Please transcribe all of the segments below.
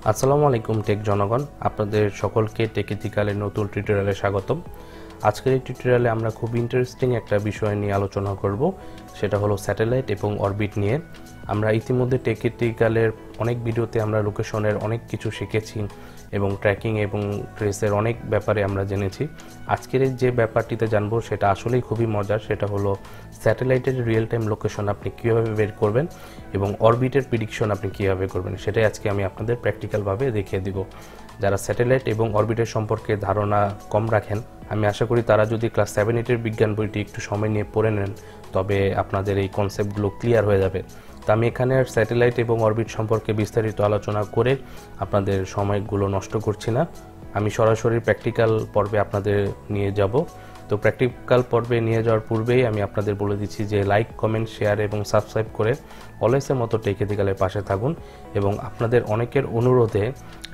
আসসালামু আলাইকুম টেক জনগণ, আপনাদের সকলকে টেকনিক্যালের নতুন টিউটোরিয়ালে স্বাগতম। আজকের এই টিউটোরিয়ালে আমরা খুব ইন্টারেস্টিং একটা বিষয় নিয়ে আলোচনা করব, সেটা হলো স্যাটেলাইট এবং অরবিট নিয়ে। আমরা ইতিমধ্যে টেকনিক্যালের অনেক ভিডিওতে আমরা লোকেশনের অনেক কিছু শিখেছি এবং ট্র্যাকিং এবং ট্রেসের অনেক ব্যাপারে আমরা জেনেছি। আজকের যে ব্যাপারটিতে জানবো সেটা আসলেই খুবই মজার, সেটা হলো স্যাটেলাইটের রিয়েল টাইম লোকেশন আপনি কীভাবে বের করবেন এবং অরবিটের প্রেডিকশন আপনি কীভাবে করবেন, সেটাই আজকে আমি আপনাদের প্র্যাকটিক্যালভাবে দেখিয়ে দিব। যারা স্যাটেলাইট এবং অরবিটের সম্পর্কে ধারণা কম রাখেন, আমি আশা করি তারা যদি ক্লাস 7-8-এর বিজ্ঞান বইটি একটু সময় নিয়ে পড়ে নেন, তবে আপনাদের এই কনসেপ্টগুলো ক্লিয়ার হয়ে যাবে। তো আমি এখানে স্যাটেলাইট এবং অরবিট সম্পর্কে বিস্তারিত আলোচনা করে আপনাদের সময়গুলো নষ্ট করছি না। আমি সরাসরি প্র্যাকটিক্যাল পর্বে আপনাদের নিয়ে যাব। তো প্র্যাকটিক্যাল পর্বে নিয়ে যাওয়ার পূর্বেই আমি আপনাদের বলে দিচ্ছি যে লাইক, কমেন্ট, শেয়ার এবং সাবস্ক্রাইব করে অলওয়েজের মতো টেকনিক্যালের পাশে থাকুন। এবং আপনাদের অনেকের অনুরোধে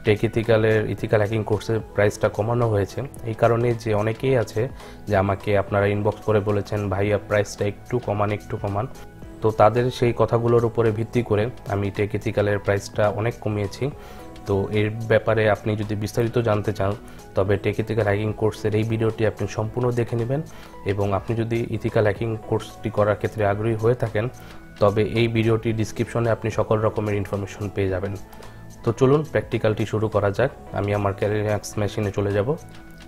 টেকনিক্যালের ইথিক্যাল হ্যাকিং কোর্সের প্রাইসটা কমানো হয়েছে, এই কারণে যে অনেকেই আছে যে আমাকে আপনারা ইনবক্স করে বলেছেন ভাইয়া প্রাইসটা একটু কমান। তো তাদের সেই কথাগুলোর উপরে ভিত্তি করে আমি টেকনিক্যালের প্রাইসটা অনেক কমিয়েছি। তো এর ব্যাপারে আপনি যদি বিস্তারিত জানতে চান, তবে টেকনিক্যাল হ্যাকিং কোর্সের এই ভিডিওটি আপনি সম্পূর্ণ দেখে নেবেন। এবং আপনি যদি ইথিক্যাল হ্যাকিং কোর্সটি করার ক্ষেত্রে আগ্রহী হয়ে থাকেন, তবে এই ভিডিওটি ডিসক্রিপশনে আপনি সকল রকমের ইনফরমেশন পেয়ে যাবেন। তো চলুন প্র্যাকটিক্যালটি শুরু করা যাক। আমি আমার ক্যারিনাক্স মেশিনে চলে যাব।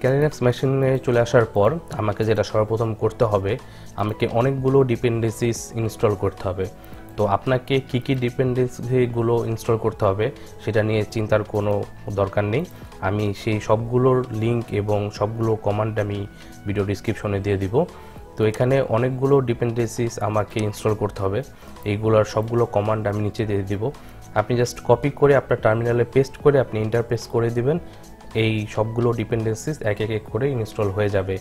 ক্যারিনাক্স মেশিনে চলে আসার পর আমাকে যেটা সর্বপ্রথম করতে হবে, আমাকে অনেকগুলো ডিপেন্ডেন্সিস ইনস্টল করতে হবে। তো আপনাকে কী ডিপেন্ডেন্সিগুলো ইনস্টল করতে হবে সেটা নিয়ে চিন্তার কোনো দরকার নেই। আমি সেই সবগুলোর লিঙ্ক এবং সবগুলো কমান্ড আমি ভিডিও ডিসক্রিপশনে দিয়ে দিব। তো এখানে অনেকগুলো ডিপেন্ডেন্সিস আমাকে ইনস্টল করতে হবে, এইগুলোর সবগুলো কমান্ড আমি নিচে দিয়ে দিব। আপনি জাস্ট কপি করে আপনার টার্মিনালে পেস্ট করে আপনি এন্টার প্রেস করে দিবেন। এই সবগুলো ডিপেন্ডেন্সিস এক এক করে ইনস্টল হয়ে যাবে।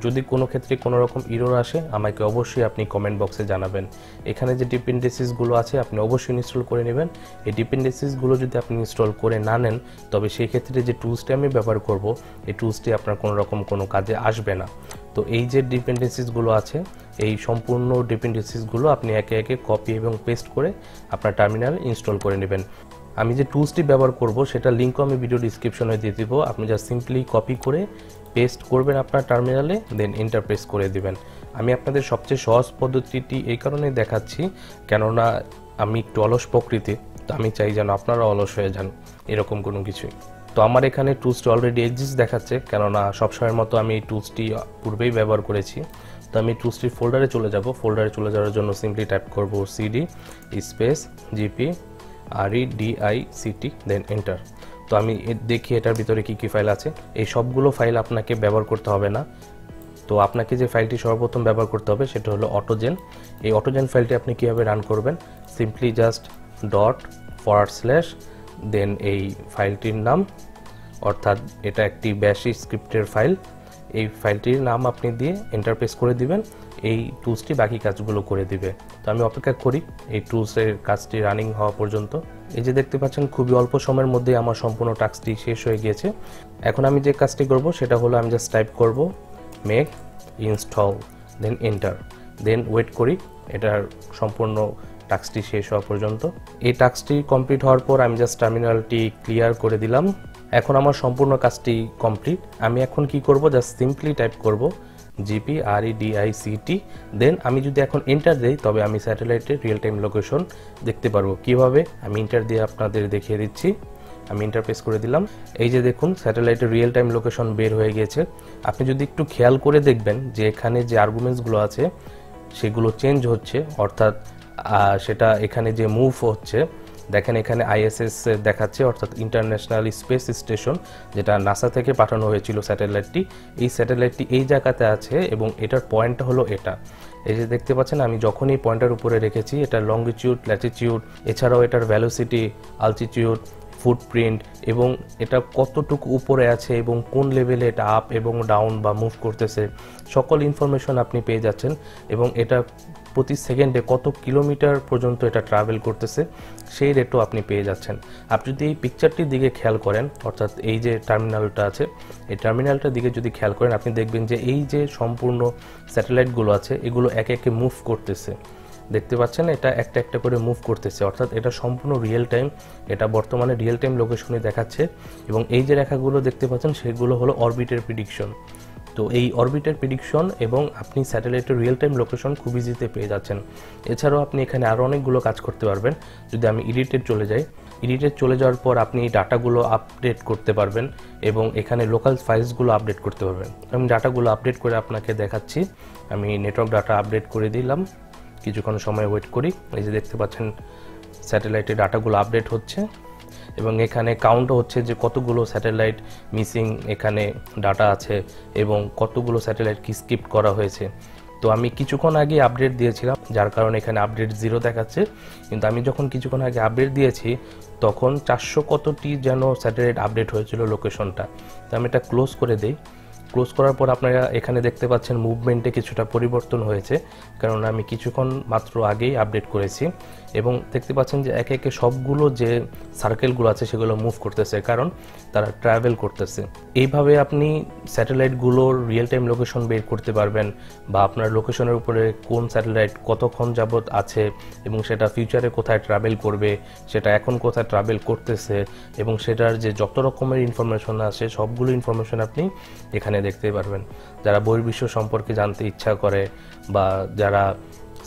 যদি কোনো ক্ষেত্রে কোনো রকম এরর আসে, আমাকে অবশ্যই আপনি কমেন্ট বক্সে জানাবেন। এখানে যে ডিপেন্ডেন্সিসগুলো আছে আপনি অবশ্যই ইনস্টল করে নেবেন। এই ডিপেন্ডেন্সিসগুলো যদি আপনি ইনস্টল করে না নেন, তবে সেই ক্ষেত্রে যে টুলসটি আমি ব্যবহার করব, এই টুলসটি আপনার কোনো রকম কোনো কাজে আসবে না। তো এই যে ডিপেন্ডেন্সিসগুলো আছে, এই সম্পূর্ণ ডিপেন্ডেন্সিসগুলো আপনি একে একে কপি এবং পেস্ট করে আপনার টার্মিনালে ইনস্টল করে নেবেন। আমি যে টুলসটি ব্যবহার করব সেটা লিঙ্কও আমি ভিডিও ডিসক্রিপশনে দিয়ে দিব। আপনি জাস্ট সিম্পলি কপি করে পেস্ট করবেন আপনার টার্মিনালে, দেন এন্টার প্রেস করে দিবেন। আমি আপনাদের সবচেয়ে সহজ পদ্ধতিটি এই কারণেই দেখাচ্ছি, কেননা আমি একটু অলস প্রকৃতি, তো আমি চাই যেন আপনারা অলস হয়ে যান, এরকম কোনো কিছুই। তো আমার এখানে টুলসটি অলরেডি এক্সিস্ট দেখাচ্ছে, কেননা সবসময়ের মতো আমি এই টুলসটি পূর্বেই ব্যবহার করেছি। তো আমি টুলসটির ফোল্ডারে চলে যাব। ফোল্ডারে চলে যাওয়ার জন্য সিম্পলি টাইপ করব CD space gpredict then enter. তো আমি দেখি এটার ভিতরে কি কি ফাইল আছে। এই সবগুলো ফাইল আপনাকে ব্যবহার করতে হবে না। তো আপনাকে যে ফাইলটি সর্বপ্রথম ব্যবহার করতে হবে সেটা হলো অটোজেন। এই অটোজেন ফাইলটি আপনি কীভাবে রান করবেন, সিম্পলি জাস্ট ./ দেন এই ফাইলটির নাম, অর্থাৎ এটা একটি ব্যাশ স্ক্রিপ্টের ফাইল। এই ফাইলটির নাম আপনি দিয়ে এন্টার প্রেস করে দিবেন। এই টুলসটি বাকি কাজগুলো করে দিবে। তো আমি অপেক্ষা করি এই টুলসের কাজটি রানিং হওয়া পর্যন্ত। এই যে দেখতে পাচ্ছেন খুবই অল্প সময়ের মধ্যে আমার সম্পূর্ণ টাস্কটি শেষ হয়ে গিয়েছে। এখন আমি যে কাজটি করব সেটা হলো আমি জাস্ট টাইপ করব মেক ইনস্টল দেন এন্টার, দেন ওয়েট করি এটার সম্পূর্ণ টাস্কটি শেষ হওয়া পর্যন্ত। এই টাস্কটি কমপ্লিট হওয়ার পর আমি জাস্ট টার্মিনালটি ক্লিয়ার করে দিলাম। এখন আমার সম্পূর্ণ কাজটি কমপ্লিট। আমি এখন কি করব, জাস্ট সিম্পলি টাইপ করব gpredict, দেন আমি যদি এখন এন্টার দেই, তবে আমি স্যাটেলাইটের রিয়েল টাইম লোকেশন দেখতে পারবো। কিভাবে আমি এন্টার দিয়ে আপনাদের দেখিয়ে দিচ্ছি। আমি এন্টার প্রেস করে দিলাম। এই যে দেখুন স্যাটেলাইটের রিয়েল টাইম লোকেশন বের হয়ে গিয়েছে। আপনি যদি একটু খেয়াল করে দেখবেন যে এখানে যে আর্গুমেন্টসগুলো আছে সেগুলো চেঞ্জ হচ্ছে, অর্থাৎ সেটা এখানে যে মুভ হচ্ছে, দেখেন এখানে ISS দেখাচ্ছে, অর্থাৎ ইন্টারন্যাশনাল স্পেস স্টেশন, যেটা নাসা থেকে পাঠানো হয়েছিল স্যাটেলাইটটি। এই স্যাটেলাইটটি এই জায়গাতে আছে এবং এটার পয়েন্টটা হলো এটা। এই যে দেখতে পাচ্ছেন আমি যখন এই পয়েন্টার উপরে রেখেছি, এটার লংজিটিউড, ল্যাটিটিউড, এছাড়াও এটার ভ্যালোসিটি, আলটিটিউড, ফুটপ্রিন্ট এবং এটা কতটুকু উপরে আছে এবং কোন লেভেলে এটা আপ এবং ডাউন বা মুভ করতেছে, সকল ইনফরমেশন আপনি পেয়ে যাচ্ছেন। এবং এটা প্রতি সেকেন্ডে কত কিলোমিটার পর্যন্ত এটা ট্রাভেল করতেছে সেই রেটও আপনি পেয়ে যাচ্ছেন। আপনি যদি এই পিকচারটির দিকে খেয়াল করেন, অর্থাৎ এই যে টার্মিনালটা আছে, এই টার্মিনালটার দিকে যদি খেয়াল করেন, আপনি দেখবেন যে এই যে সম্পূর্ণ স্যাটেলাইটগুলো আছে এগুলো একে একে মুভ করতেছে। দেখতে পাচ্ছেন এটা একটা একটা করে মুভ করতেছে, অর্থাৎ এটা সম্পূর্ণ রিয়েল টাইম, এটা বর্তমানে রিয়েল টাইম লোকেশনে দেখাচ্ছে। এবং এই যে রেখাগুলো দেখতে পাচ্ছেন সেগুলো হলো অরবিটের প্রিডিকশন। তো এই অরবিটের প্রিডিকশন এবং আপনি স্যাটেলাইটের রিয়েল টাইম লোকেশন খুব ইজিতে পেয়ে যাচ্ছেন। এছাড়াও আপনি এখানে আরও অনেকগুলো কাজ করতে পারবেন। যদি আমি এডিটে চলে যাই, এডিটে চলে যাওয়ার পর আপনি এই ডাটাগুলো আপডেট করতে পারবেন এবং এখানে লোকাল ফাইলসগুলো আপডেট করতে পারবেন। আমি ডাটাগুলো আপডেট করে আপনাকে দেখাচ্ছি। আমি নেটওয়ার্ক ডাটা আপডেট করে দিলাম, কিছুক্ষণ সময় ওয়েট করি। এই যে দেখতে পাচ্ছেন স্যাটেলাইটের ডাটাগুলো আপডেট হচ্ছে এবং এখানে কাউন্টও হচ্ছে যে কতগুলো স্যাটেলাইট মিসিং এখানে ডাটা আছে এবং কতগুলো স্যাটেলাইট কি স্কিপ করা হয়েছে। তো আমি কিছুক্ষণ আগে আপডেট দিয়েছিলাম, যার কারণে এখানে আপডেট 0 দেখাচ্ছে। কিন্তু আমি যখন কিছুক্ষণ আগে আপডেট দিয়েছি তখন 400 কতটি যেন স্যাটেলাইট আপডেট হয়েছিল লোকেশনটা। তো আমি এটা ক্লোজ করে দিই। ক্লোজ করার পর আপনারা এখানে দেখতে পাচ্ছেন মুভমেন্টে কিছুটা পরিবর্তন হয়েছে, কারণ আমি কিছুক্ষণ মাত্র আগেই আপডেট করেছি। এবং দেখতে পাচ্ছেন যে একে একে সবগুলো যে সার্কেলগুলো আছে সেগুলো মুভ করতেছে, কারণ তারা ট্রাভেল করতেছে। এইভাবে আপনি স্যাটেলাইটগুলোর রিয়েল টাইম লোকেশন বের করতে পারবেন, বা আপনার লোকেশনের উপরে কোন স্যাটেলাইট কতক্ষণ যাবত আছে এবং সেটা ফিউচারে কোথায় ট্রাভেল করবে, সেটা এখন কোথায় ট্রাভেল করতেছে, এবং সেটার যে যত রকমের ইনফরমেশন আছে সবগুলো ইনফরমেশন আপনি এখানে দেখতে পারবেন। যারা বহির্বিশ্ব সম্পর্কে জানতে ইচ্ছা করে, বা যারা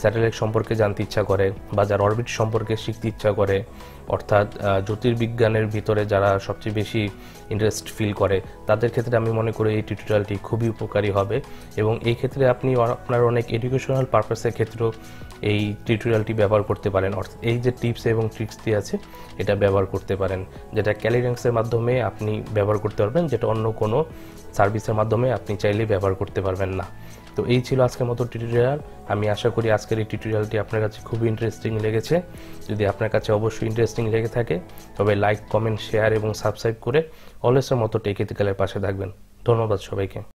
স্যাটেলাইট সম্পর্কে জানতে ইচ্ছা করে, বা যারা অরবিট সম্পর্কে শিখতে ইচ্ছা করে, অর্থাৎ জ্যোতির্বিজ্ঞানের ভিতরে যারা সবচেয়ে বেশি ইন্টারেস্ট ফিল করে, তাদের ক্ষেত্রে আমি মনে করি এই টিউটোরিয়ালটি খুবই উপকারী হবে। এবং এই ক্ষেত্রে আপনি আপনার অনেক এডুকেশনাল পারপাসের ক্ষেত্রেও এই টিউটোরিয়ালটি ব্যবহার করতে পারেন। অর্থাৎ এই যে টিপস এবং ট্রিক্স দিয়ে আছে এটা ব্যবহার করতে পারেন, যেটা ক্যালিডেন্সের মাধ্যমে আপনি ব্যবহার করতে পারবেন, যেটা অন্য কোনো সার্ভিসের মাধ্যমে আপনি চাইলেই ব্যবহার করতে পারবেন না। তো এই ছিল আজকের মতো টিউটোরিয়াল। আমি আশা করি আজকের এই টিউটোরিয়ালটি আপনার কাছে খুবই ইন্টারেস্টিং লেগেছে। যদি আপনার কাছে অবশ্যই ইন্টারেস্টিং লেগে থাকে তবে লাইক, কমেন্ট, শেয়ার এবং সাবস্ক্রাইব করে অলওয়েজের মতো টেক ইথিক্যালের পাশে থাকবেন। ধন্যবাদ সবাইকে।